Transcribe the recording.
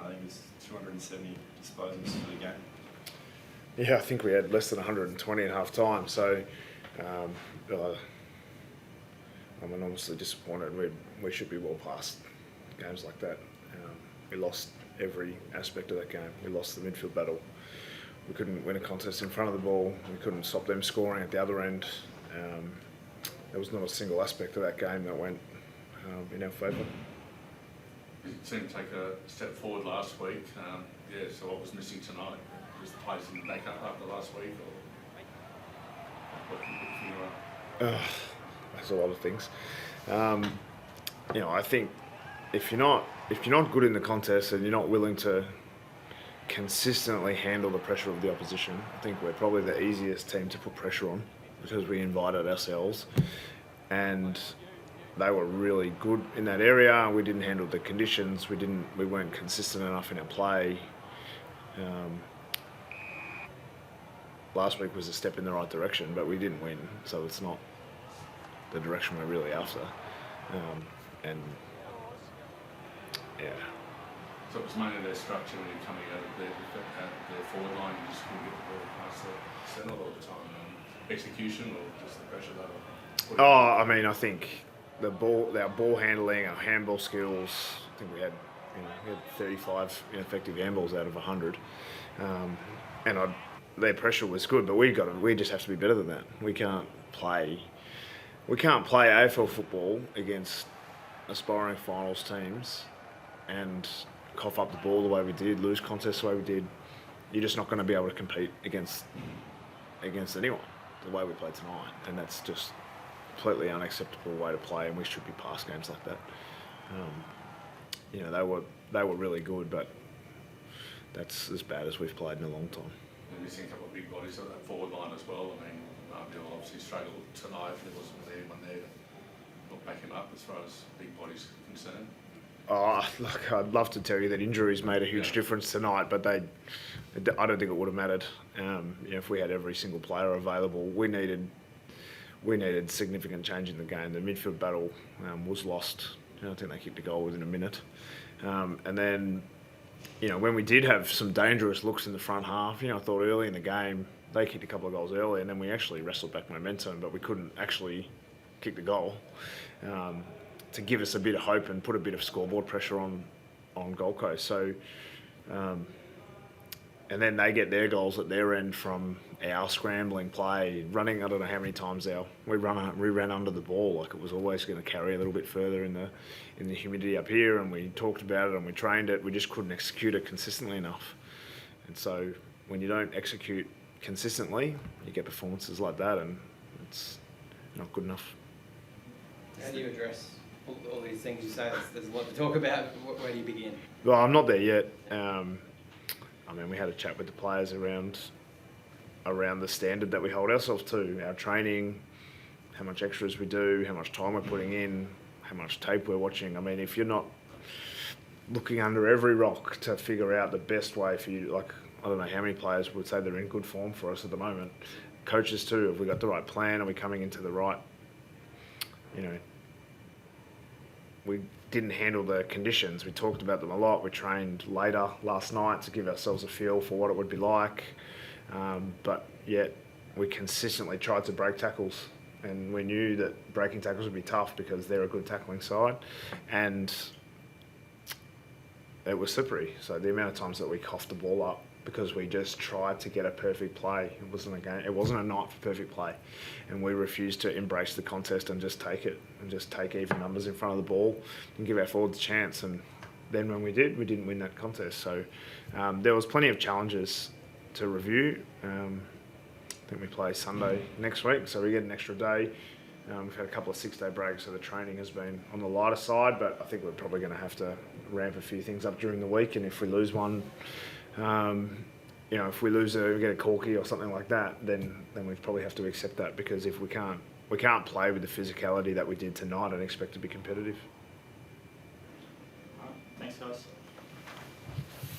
I think it's 270 disposals for the game. Yeah, I think we had less than 120 at half time, so I'm enormously disappointed. We should be well past games like that. We lost every aspect of that game. We lost the midfield battle. We couldn't win a contest in front of the ball. We couldn't stop them scoring at the other end. There was not a single aspect of that game that went in our favour. You seemed to take a step forward last week. So what was missing tonight? Was the players in back up after last week, or what can you put your finger on? That's a lot of things. I think if you're not good in the contest and you're not willing to consistently handle the pressure of the opposition, I think we're probably the easiest team to put pressure on because we invited ourselves, and they were really good in that area. We didn't handle the conditions. We weren't consistent enough in our play. Last week was a step in the right direction, but we didn't win, so it's not the direction we're really after. So it was mainly their structure when you're coming out of their forward line, you just couldn't get the ball past the centre all the time. Execution or just the pressure level? I think our ball handling, our handball skills. I think we had 35 ineffective handballs out of 100, and their pressure was good, but we just have to be better than that. We can't play AFL football against aspiring finals teams and cough up the ball the way we did, lose contests the way we did. You're just not going to be able to compete against anyone the way we played tonight, and that's just completely unacceptable way to play, and we should be past games like that. They were really good, but that's as bad as we've played in a long time. You're missing a couple of big bodies on that forward line as well. They'll obviously struggle tonight. There wasn't really anyone there to back him up as far as big bodies are concerned. I'd love to tell you that injuries made a huge difference tonight, but I don't think it would have mattered. If we had every single player available, we needed significant change in the game. The midfield battle was lost. I think they kicked a goal within a minute, and then when we did have some dangerous looks in the front half, I thought early in the game they kicked a couple of goals early, and then we actually wrestled back momentum, but we couldn't actually kick the goal to give us a bit of hope and put a bit of scoreboard pressure on Gold Coast. So, and then they get their goals at their end from our scrambling play, running. I don't know how many times we ran under the ball, like it was always going to carry a little bit further in the humidity up here, and we talked about it and we trained it. We just couldn't execute it consistently enough. And so when you don't execute consistently, you get performances like that, and it's not good enough. How do you address all these things you say? There's a lot to talk about. Where do you begin? Well, I'm not there yet. We had a chat with the players around the standard that we hold ourselves to, our training, how much extras we do, how much time we're putting in, how much tape we're watching. If you're not looking under every rock to figure out the best way for you, I don't know how many players would say they're in good form for us at the moment. Coaches too, have we got the right plan? Are we coming into the right, we didn't handle the conditions. We talked about them a lot. We trained later last night to give ourselves a feel for what it would be like. But yet we consistently tried to break tackles, and we knew that breaking tackles would be tough because they're a good tackling side, and it was slippery. So the amount of times that we coughed the ball up because we just tried to get a perfect play. It wasn't a game. It wasn't a night for perfect play, and we refused to embrace the contest and just take it and just take even numbers in front of the ball and give our forwards a chance. And then when we did, we didn't win that contest. So there was plenty of challenges to review. I think we play Sunday next week, so we get an extra day. We've had a couple of 6-day breaks, so the training has been on the lighter side, but I think we're probably going to have to ramp a few things up during the week, and if we lose one, if we get a corky or something like that, then we probably have to accept that, because if we can't play with the physicality that we did tonight and expect to be competitive.